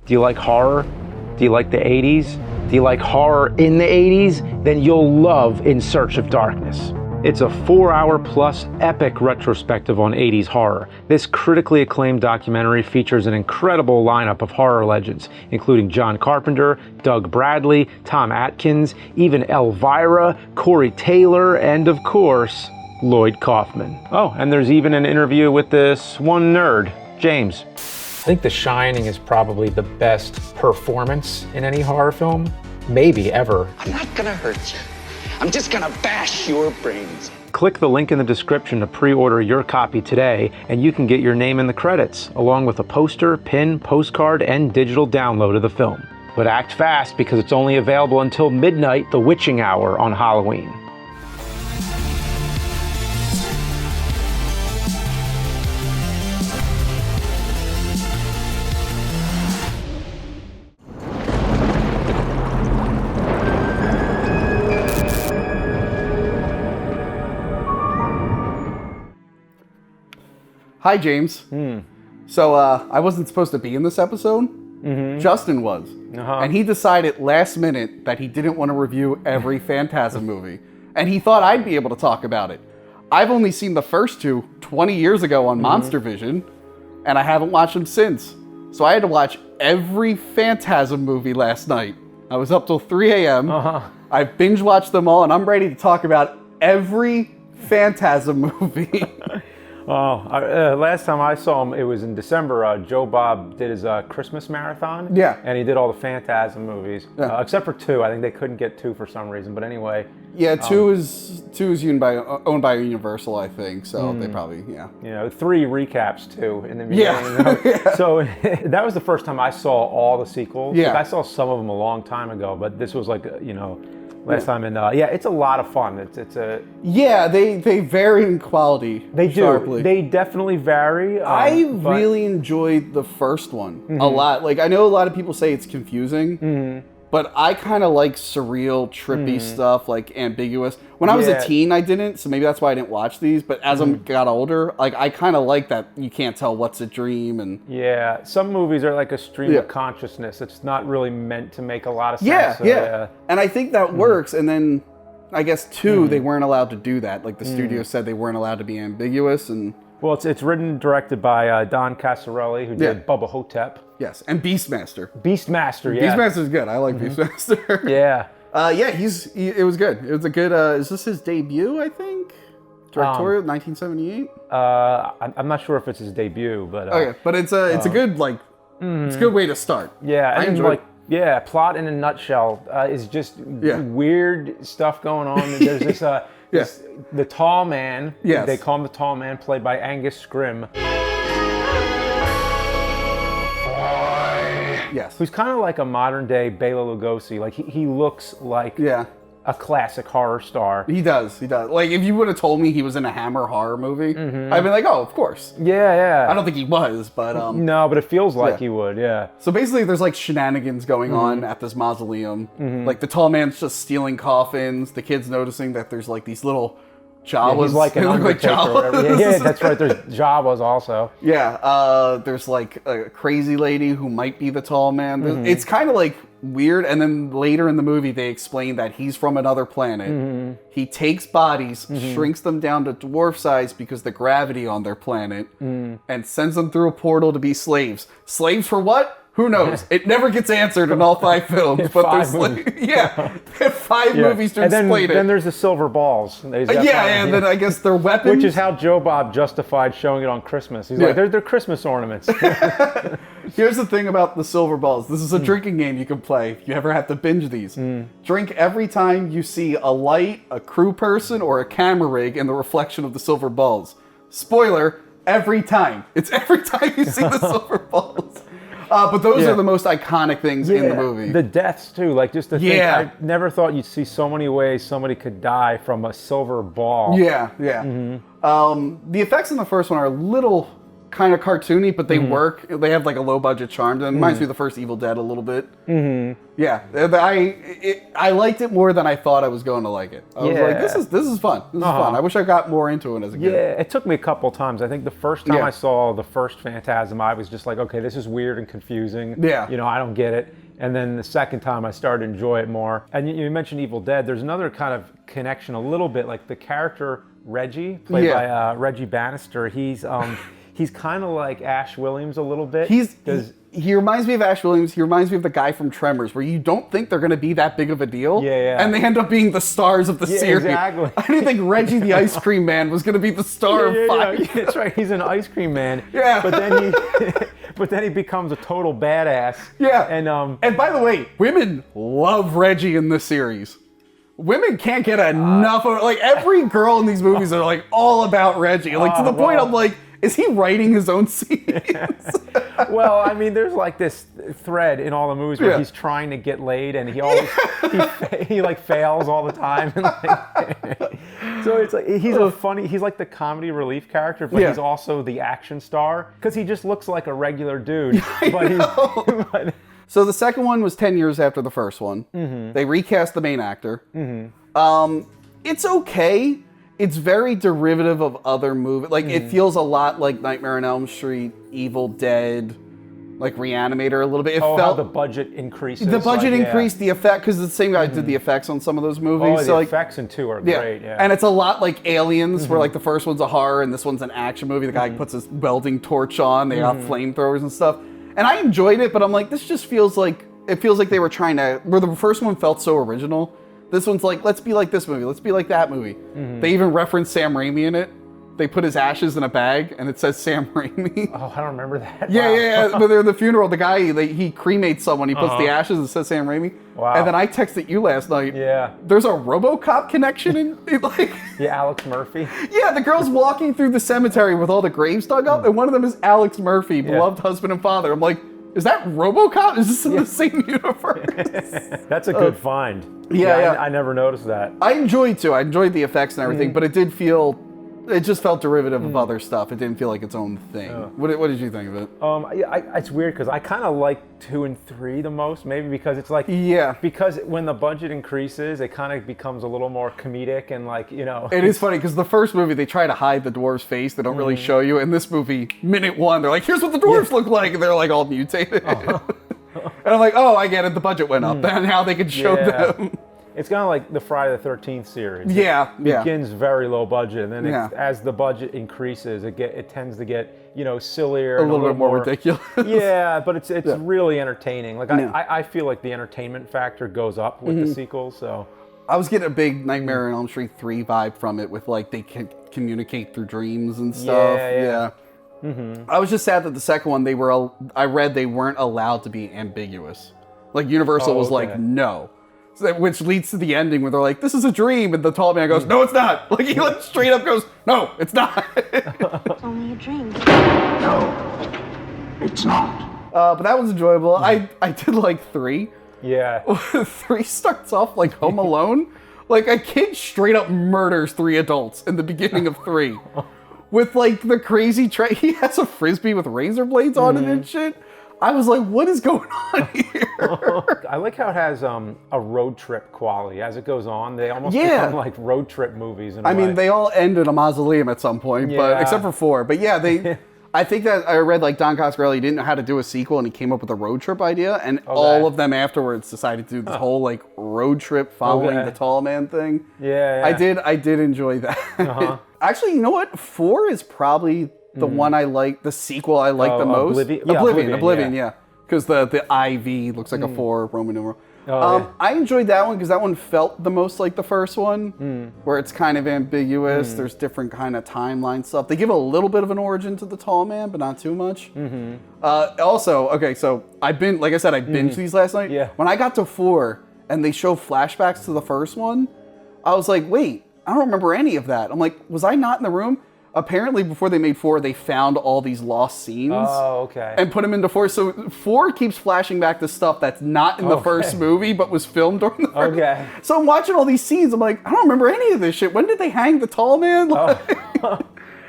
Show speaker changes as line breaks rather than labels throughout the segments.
Do you like horror? Do you like the 80s? Do you like horror in the 80s? Then you'll love In Search of Darkness. It's a 4-hour plus epic retrospective on 80s horror. This critically acclaimed documentary features an incredible lineup of horror legends, including John Carpenter, Doug Bradley, Tom Atkins, even Elvira, Corey Taylor, and of course, Lloyd Kaufman. Oh, and there's even an interview with this one nerd, James. I think The Shining is probably the best performance in any horror film, maybe ever.
I'm not gonna hurt you. I'm just gonna bash your brains.
Click the link in the description to pre-order your copy today, and you can get your name in the credits, along with a poster, pin, postcard, and digital download of the film. But act fast because it's only available until midnight, the witching hour on Halloween.
Hi, James. So I wasn't supposed to be in this episode. Justin was. And he decided last minute that he didn't want to review every Phantasm movie. And he thought I'd be able to talk about it. I've only seen the first two 20 years ago on Monster Vision, and I haven't watched them since. So I had to watch every Phantasm movie last night. I was up till 3 a.m. I binge watched them all, and I'm ready to talk about every Phantasm movie.
Last time I saw him, it was in December. Joe Bob did his Christmas marathon.
Yeah.
And he did all the Phantasm movies, except for 2. I think they couldn't get 2 for some reason. But anyway.
Yeah, 2 is owned by Universal, I think. So they probably,
You know, 3 recaps too in the beginning.
Yeah.
So that was the first time I saw all the sequels.
Yeah.
Like, I saw some of them a long time ago, but this was like, last time. And it's a lot of fun.
They vary in quality.
They do.
Sharply.
They definitely vary.
I really enjoyed the first one a lot. Like, I know a lot of people say it's confusing, but I kind of like surreal, trippy stuff, like ambiguous. When I was a teen, I didn't, so maybe that's why I didn't watch these. But as I got older, like, I kind of like that you can't tell what's a dream. And
yeah, some movies are like a stream of consciousness. It's not really meant to make a lot of sense.
And I think that works. And then I guess 2, they weren't allowed to do that. Like, the studio said they weren't allowed to be ambiguous. And
well, it's written and directed by Don Casarelli, who did Bubba Hotep.
Yes, and Beastmaster.
Beastmaster, yeah.
Beastmaster's good. I like Beastmaster.
Yeah.
It was good. It was a good, is this his debut, I think? Directorial, 1978?
I'm not sure if it's his debut, but...
okay, but it's a good, like, it's a good way to start.
Yeah,
I enjoy
it. Plot in a nutshell is just weird stuff going on. There's this, the tall man, they call him the tall man, played by Angus Scrimm.
Yes.
Who's kind of like a modern day Bela Lugosi. Like he looks like a classic horror star.
He does. Like, if you would have told me he was in a Hammer horror movie, I'd be like, oh, of course.
Yeah.
I don't think he was, but...
no, but it feels like he would,
So basically there's like shenanigans going on at this mausoleum. Like, the tall man's just stealing coffins. The kid's noticing that there's like these little Jawas.
He's like an undertaker or whatever. Yeah, that's right. There's Jawas also.
Yeah, there's like a crazy lady who might be the tall man. It's kind of like weird, and then later in the movie they explain that he's from another planet. He takes bodies, shrinks them down to dwarf size because the gravity on their planet, and sends them through a portal to be slaves. Slaves for what? Who knows? It never gets answered in all 5 films. But there's they have 5 movies to explain it.
Then there's the silver balls.
And then I guess they're weapons.
Which is how Joe Bob justified showing it on Christmas. He's like, they're Christmas ornaments.
Here's the thing about the silver balls. This is a drinking game you can play if you ever have to binge these. Drink every time you see a light, a crew person, or a camera rig in the reflection of the silver balls. Spoiler, every time. It's every time you see the silver balls. But those are the most iconic things in the movie.
The deaths, too. Like, just the thing. I never thought you'd see so many ways somebody could die from a silver ball.
The effects in the first one are a little kind of cartoony, but they work. They have like a low budget charm. It reminds me of the first Evil Dead a little bit. Yeah, I liked it more than I thought I was going to like it. I was like, this is fun. This is fun. I wish I got more into it as a kid.
Yeah, it took me a couple times. I think the first time I saw the first Phantasm, I was just like, okay, this is weird and confusing.
Yeah.
You know, I don't get it. And then the second time I started to enjoy it more. And you mentioned Evil Dead. There's another kind of connection a little bit, like the character Reggie, played by Reggie Bannister. He's kind of like Ash Williams a little bit.
He reminds me of Ash Williams. He reminds me of the guy from Tremors, where you don't think they're going to be that big of a deal.
Yeah.
And they end up being the stars of the series.
Exactly.
I didn't think Reggie the Ice Cream Man was going to be the star of 5.
Yeah, that's right. He's an ice cream man.
Yeah.
But then he becomes a total badass.
Yeah.
And
by the way, women love Reggie in this series. Women can't get enough of it. Like, every girl in these movies are like all about Reggie. Like, to the point I'm like, is he writing his own scenes?
Well, I mean, there's like this thread in all the movies where he's trying to get laid, and he always he like fails all the time. And so it's like he's like the comedy relief character, but he's also the action star because he just looks like a regular dude. So
the second one was 10 years after the first one. They recast the main actor. It's okay. It's very derivative of other movies. Like, it feels a lot like Nightmare on Elm Street, Evil Dead, like Reanimator a little bit. It felt
how the budget increases.
The budget increased, the effect, because the same guy did the effects on some of those movies.
The effects in 2 are great,
And it's a lot like Aliens, where like the first one's a horror and this one's an action movie. The guy puts his welding torch on, they got flamethrowers and stuff. And I enjoyed it, but I'm like, this just feels like, they were trying to, where the first one felt so original. This one's like, let's be like this movie. Let's be like that movie. They even reference Sam Raimi in it. They put his ashes in a bag, and it says Sam Raimi.
Oh, I don't remember that.
Yeah. But they're in the funeral. The guy, he cremates someone. He puts the ashes and it says Sam Raimi.
Wow.
And then I texted you last night.
Yeah.
There's a RoboCop connection in like.
Yeah, Alex Murphy.
Yeah, the girl's walking through the cemetery with all the graves dug up, and one of them is Alex Murphy, beloved husband and father. I'm like, is that RoboCop? Is this in the same universe?
That's a good find.
Yeah.
I never noticed that.
I enjoyed the effects and everything, but it just felt derivative of other stuff. It didn't feel like its own thing. What did you think of it?
It's weird because I kind of like 2 and 3 the most, maybe because it's like, because when the budget increases, it kind of becomes a little more comedic and like, you know.
It is funny because the first movie, they try to hide the dwarf's face. They don't really show you. In this movie, minute 1, they're like, here's what the dwarves look like. And they're like all mutated. And I'm like, oh, I get it. The budget went up. And how they could show them.
It's kind of like the Friday the 13th series.
Yeah,
it begins very low budget, and then as the budget increases, it tends to get, you know, sillier,
a little bit more ridiculous.
Yeah, but it's really entertaining. Like I feel like the entertainment factor goes up with the sequels. So
I was getting a big Nightmare on Elm Street 3 vibe from it, with like they can communicate through dreams and stuff. Yeah. I was just sad that the second one I read they weren't allowed to be ambiguous. Like Universal was like, no. Which leads to the ending where they're like, this is a dream, and the tall man goes, no, it's not. Like, he like straight up goes, no, it's not.
It's only a dream.
No, it's not.
But that was enjoyable. I did like 3.
Yeah.
3 starts off like Home Alone. Like, a kid straight up murders 3 adults in the beginning of 3. With like the crazy he has a Frisbee with razor blades on it and shit. I was like, what is going on here?
I like how it has a road trip quality. As it goes on, they almost become like road trip movies in a way.
I mean, they all end in a mausoleum at some point, but except for 4. But yeah, I think that I read like Don Coscarelli didn't know how to do a sequel, and he came up with a road trip idea, and all of them afterwards decided to do this whole like road trip following the tall man thing.
Yeah.
I did enjoy that. Actually, you know what? 4 is probably the one I like, the sequel I like the most. Oblivion, yeah. Because the IV looks like a 4 Roman numeral. I enjoyed that one because that one felt the most like the first one, where it's kind of ambiguous. There's different kind of timeline stuff. They give a little bit of an origin to the tall man, but not too much. Also, okay, so I binged these last night.
Yeah.
When I got to 4 and they show flashbacks to the first one, I was like, wait, I don't remember any of that. I'm like, was I not in the room? Apparently, before they made 4, they found all these lost scenes.
Oh, okay.
And put them into 4. So 4 keeps flashing back to stuff that's not in the first movie, but was filmed during the first.
Okay.
So I'm watching all these scenes. I'm like, I don't remember any of this shit. When did they hang the tall man?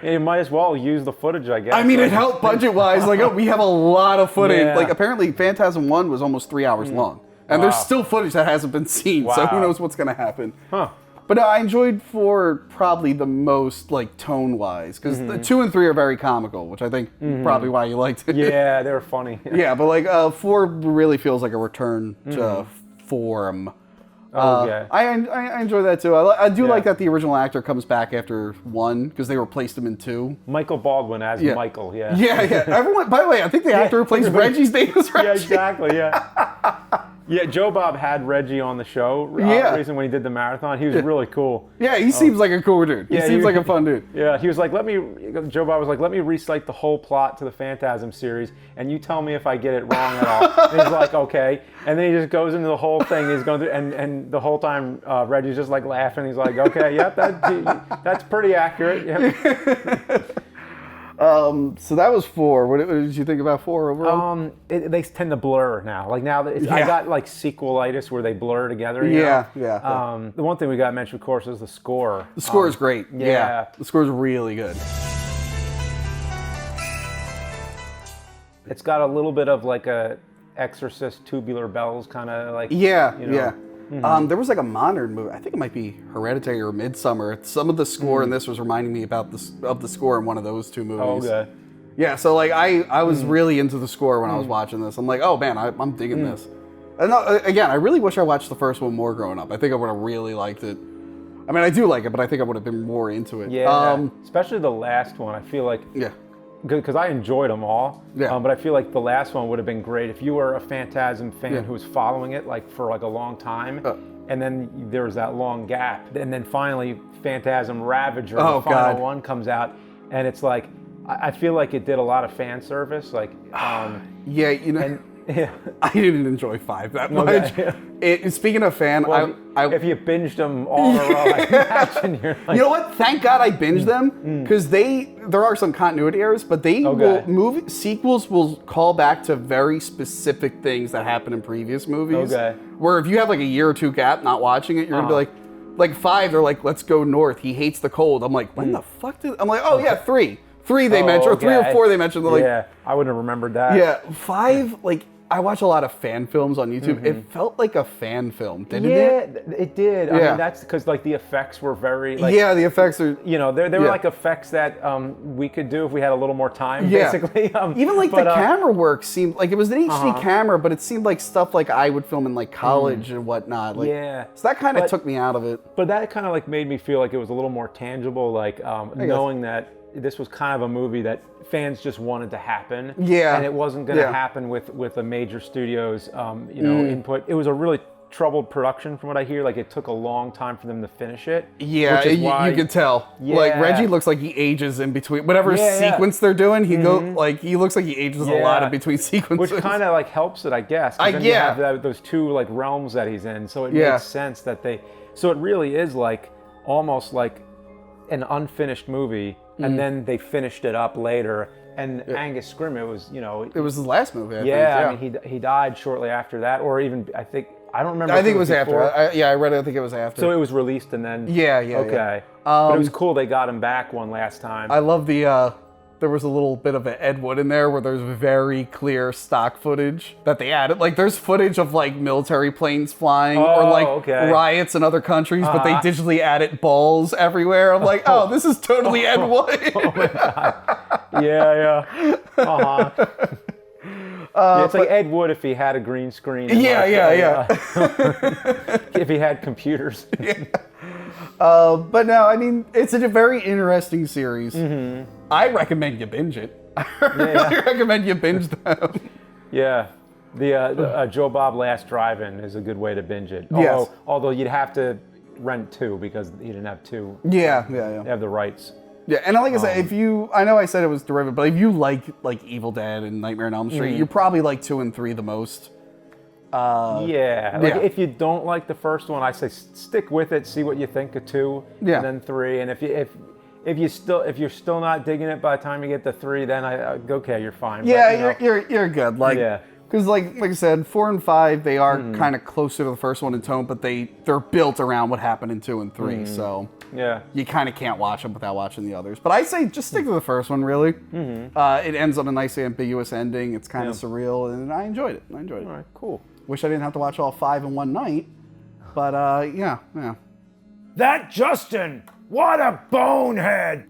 You might as well use the footage, I guess.
I mean, it helped budget-wise. Like, oh, we have a lot of footage.
Yeah.
Like, apparently, Phantasm 1 was almost 3 hours long. And there's still footage that hasn't been seen, so who knows what's going to happen.
Huh.
But no, I enjoyed 4 probably the most, like, tone-wise. Because the 2 and 3 are very comical, which I think probably why you liked it.
Yeah, they were funny.
Yeah, but, like, 4 really feels like a return to form.
Okay.
I enjoy that too. I do like that the original actor comes back after 1 because they replaced him in 2.
Michael Baldwin as Michael, yeah.
Yeah. Everyone. By the way, I think the actor who plays Reggie's name is Reggie.
Yeah, exactly. Yeah. Yeah, Joe Bob had Reggie on the show recently when he did the marathon. He was really cool.
Yeah, he seems like a cool dude. He seems like a fun dude.
Yeah, he was like, Joe Bob was like, let me recite the whole plot to the Phantasm series, and you tell me if I get it wrong at all. And he's like, okay. And then he just goes into the whole thing. He's going through, and the whole time Reggie's just like laughing. He's like, okay, yep, that's pretty accurate. Yep.
So that was 4. What did you think about 4 overall?
They tend to blur now. Like now, I got like sequelitis where they blur together.
Yeah.
The one thing we got mentioned, of course, is the score.
The score is great.
Yeah.
The score is really good.
It's got a little bit of like a Exorcist Tubular Bells kind of like.
Yeah.
Mm-hmm.
There was like a modern movie. I think it might be Hereditary or Midsummer. Some of the score in this was reminding me of the score in one of those 2 movies.
Oh, okay.
Yeah, so like I was really into the score when I was watching this. I'm like, oh man, I'm digging this. And again, I really wish I watched the first one more growing up. I think I would have really liked it. I mean, I do like it, but I think I would have been more into it.
Yeah, especially the last one. I feel like.
Yeah.
Because I enjoyed them all, but I feel like the last one would have been great if you were a Phantasm fan who was following it like for like a long time, and then there was that long gap, and then finally Phantasm Ravager, the final one comes out, and it's like I feel like it did a lot of fan service, like
yeah, you know. I didn't enjoy 5 that much. Speaking of fan,
if you binged them all in a row, I imagine you're like...
You know what? Thank God I binged them, because there are some continuity errors, but sequels will call back to very specific things that happen in previous movies. Okay. Where if you have like a year or 2 gap not watching it, you're going to be like 5, they're like, let's go north. He hates the cold. I'm like, when the fuck did... I'm like, oh yeah, 3. 3 they mentioned, or 3 or 4 they mentioned. Like,
yeah, I wouldn't have remembered that.
Yeah, 5, like... I watch a lot of fan films on YouTube. It felt like a fan film, didn't it?
Yeah, it did. I mean, that's because like the effects were very like...
Yeah, the effects are...
You know, they were like effects that we could do if we had a little more time, basically.
Even like the camera work seemed like it was an HD camera, but it seemed like stuff like I would film in like college and whatnot. Like, so that kind of took me out of it.
But that kind of like made me feel like it was a little more tangible, like knowing that this was kind of a movie that fans just wanted to happen. Yeah. And it wasn't going to happen with a major studio's, input. It was a really troubled production from what I hear. Like it took a long time for them to finish it.
Yeah, you could tell. Yeah. Like Reggie looks like he ages in between whatever sequence they're doing. He he looks like he ages a lot in between sequences.
Which kind of like helps it, I guess. Then you have those 2 like realms that he's in. So it makes sense that so it really is like almost like an unfinished movie. And then they finished it up later. And Angus Scrimm, it was, it was
his last movie, I think.
I mean, he died shortly after that, or even, I don't remember.
I think it was after. I read it, I think it was after.
So it was released and then... Okay. But it was cool they got him back one last time.
I love there was a little bit of an Ed Wood in there where there's very clear stock footage that they added. Like there's footage of like military planes flying or like riots in other countries, but they digitally added balls everywhere. I'm like, oh, this is totally Ed Wood.
Oh my God. Yeah. It's like Ed Wood if he had a green screen. If he had computers.
But no, I mean, it's a very interesting series. I recommend you binge it. I really recommend you binge them.
Yeah. The Joe Bob Last Drive-In is a good way to binge it. Although you'd have to rent 2 because he didn't have 2.
Yeah.
They have the rights.
Yeah, and like I said, I know I said it was derivative, but if you like Evil Dead and Nightmare on Elm Street, you probably like 2 and 3 the most.
If you don't like the first one, I say stick with it, see what you think of 2, and then 3. And if you're still not digging it by the time you get to 3, then okay, you're fine.
Yeah, but, you're good. Like Because like I said, 4 and 5, they are kind of closer to the first one in tone, but they're built around what happened in 2 and 3. So
Yeah.
you kind of can't watch them without watching the others. But I say just stick to the first one, really. It ends on a nice ambiguous ending. It's kind of surreal, and I enjoyed it. All
right, cool.
Wish I didn't have to watch all 5 in one night, but yeah.
That Justin, what a bonehead!